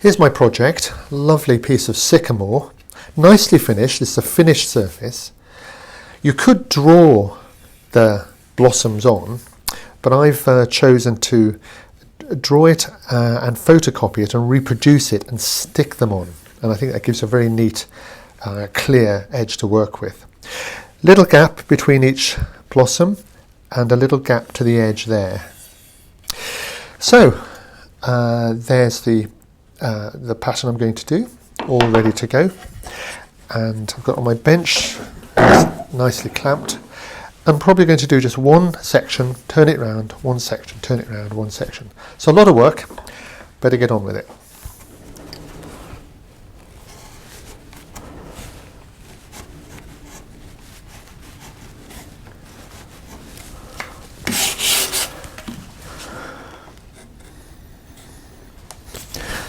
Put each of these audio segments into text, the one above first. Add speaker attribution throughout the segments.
Speaker 1: Here's my project, lovely piece of Sycamore, nicely finished. It's a finished surface. You could draw the blossoms on, but I've chosen to draw it and photocopy it and reproduce it and stick them on, and I think that gives a very neat clear edge to work with. Little gap between each blossom and a little gap to the edge there. So there's the pattern I'm going to do, all ready to go, and I've got on my bench nicely clamped. I'm probably going to do just one section, turn it round, one section, turn it round, one section. So a lot of work, better get on with it.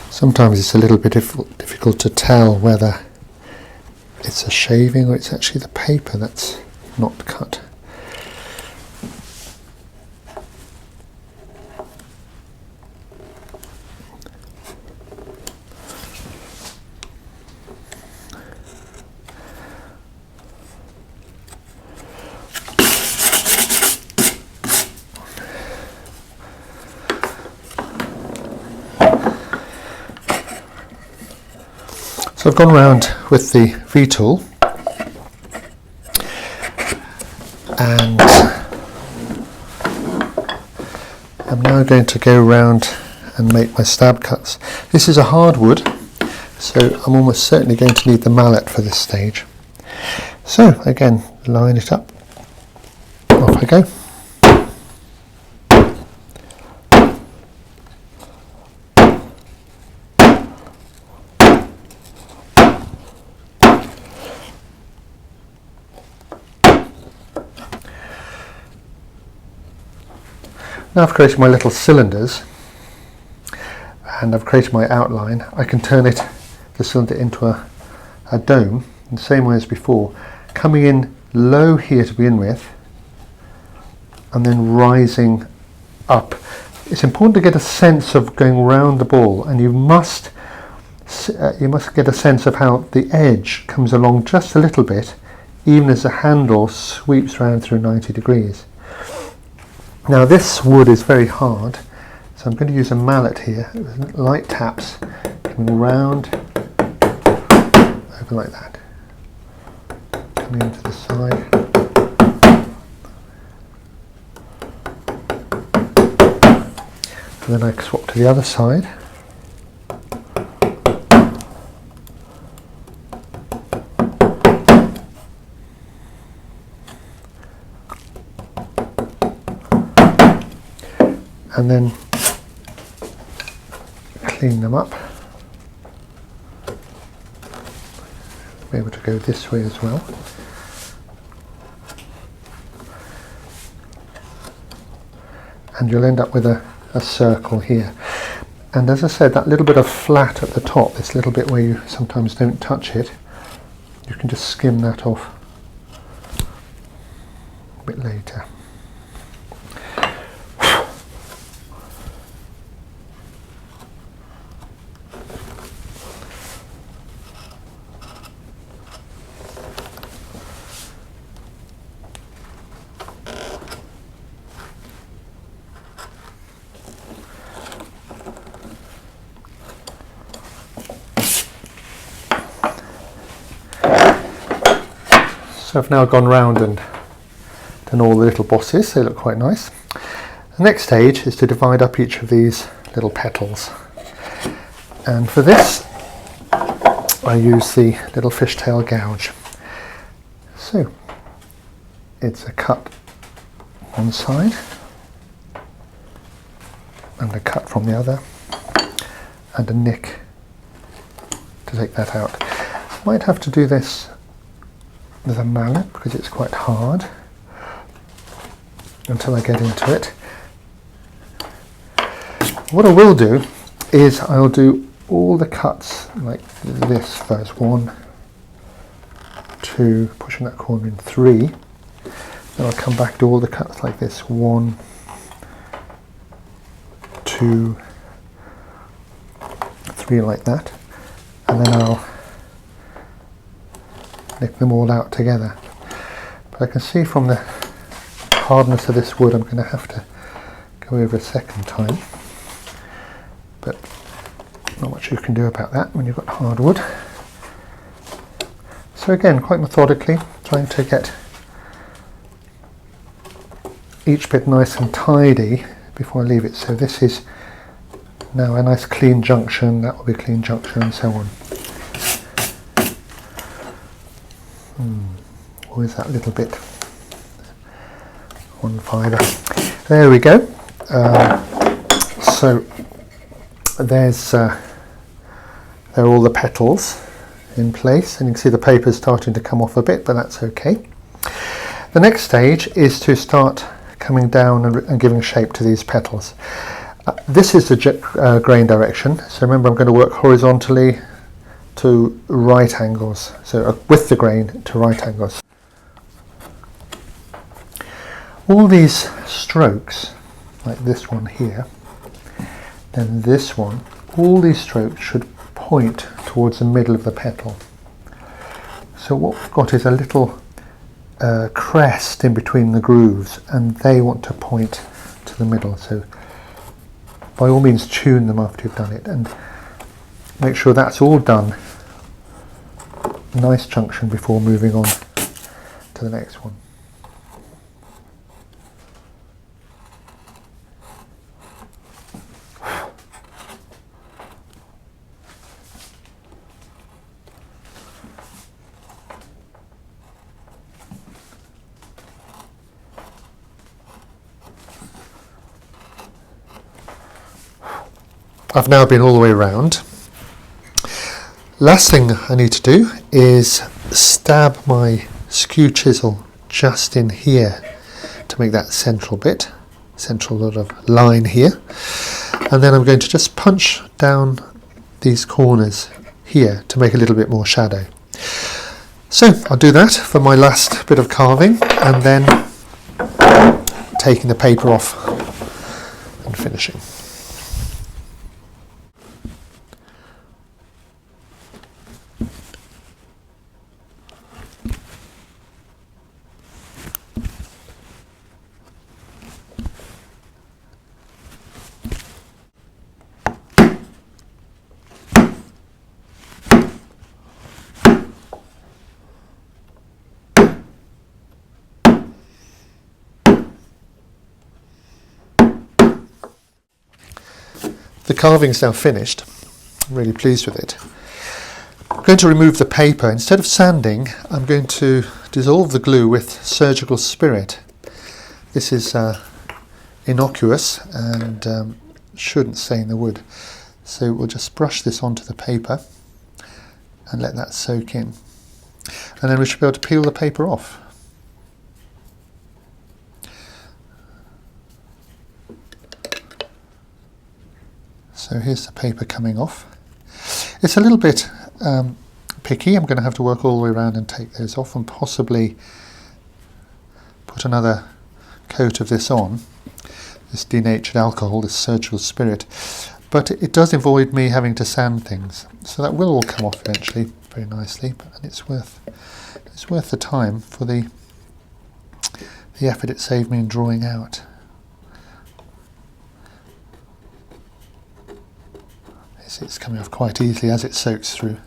Speaker 1: Sometimes it's a little bit difficult to tell whether it's a shaving or it's actually the paper that's not cut. So I've gone round with the V tool and I'm now going to go round and make my stab cuts. This is a hardwood, so I'm almost certainly going to need the mallet for this stage. So again, line it up, off I go. Now I've created my little cylinders and I've created my outline. I can turn the cylinder into a dome in the same way as before, coming in low here to begin with and then rising up. It's important to get a sense of going round the ball, and you must get a sense of how the edge comes along just a little bit, even as the handle sweeps round through 90 degrees. Now this wood is very hard, so I'm going to use a mallet here, light taps, coming round, over like that, coming into the side, and then I swap to the other side. And then clean them up. Be able to go this way as well. And you'll end up with a circle here. And as I said, that little bit of flat at the top, this little bit where you sometimes don't touch it, you can just skim that off a bit later. So I've now gone round and done all the little bosses, they look quite nice. The next stage is to divide up each of these little petals. And for this, I use the little fishtail gouge. So it's a cut one side and a cut from the other and a nick to take that out. Might have to do this with a mallet because it's quite hard until I get into it. What I will do is I'll do all the cuts like this first. 1, 2, pushing that corner in 3. Then I'll come back to all the cuts like this. 1, 2, be like that, and then I'll nick them all out together. But I can see from the hardness of this wood I'm going to have to go over a second time, but not much you can do about that when you've got hardwood. So again, quite methodically, trying to get each bit nice and tidy before I leave it. So this is now a nice clean junction, that will be a clean junction, and so on. Always that little bit on fibre. There we go. So there's there are all the petals in place, and you can see the paper is starting to come off a bit, but that's okay. The next stage is to start coming down and giving shape to these petals. This is the grain direction, so remember I'm going to work horizontally to right angles, so with the grain to right angles. All these strokes, like this one here, then this one, all these strokes should point towards the middle of the petal. So what we've got is a little crest in between the grooves, and they want to point to the middle. So by all means tune them after you've done it, and make sure that's all done. Nice junction before moving on to the next one. I've now been all the way around. Last thing I need to do is stab my skew chisel just in here to make that central bit, central sort of line here, and then I'm going to just punch down these corners here to make a little bit more shadow. So I'll do that for my last bit of carving, and then taking the paper off and finishing. The carving's now finished. I'm really pleased with it. I'm going to remove the paper. Instead of sanding, I'm going to dissolve the glue with surgical spirit. This is innocuous and shouldn't stain the wood. So we'll just brush this onto the paper and let that soak in. And then we should be able to peel the paper off. So here's the paper coming off. It's a little bit picky. I'm going to have to work all the way around and take those off, and possibly put another coat of this on, this denatured alcohol, this surgical spirit. But it does avoid me having to sand things, so that will all come off eventually very nicely. And it's worth the time for the effort it saved me in drawing out. It's coming off quite easily as it soaks through.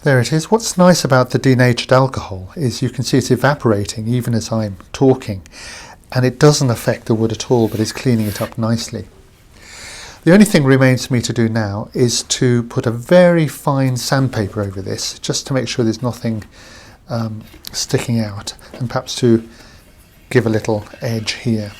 Speaker 1: There it is. What's nice about the denatured alcohol is you can see it's evaporating even as I'm talking, and it doesn't affect the wood at all, but is cleaning it up nicely. The only thing remains for me to do now is to put a very fine sandpaper over this, just to make sure there's nothing sticking out, and perhaps to give a little edge here.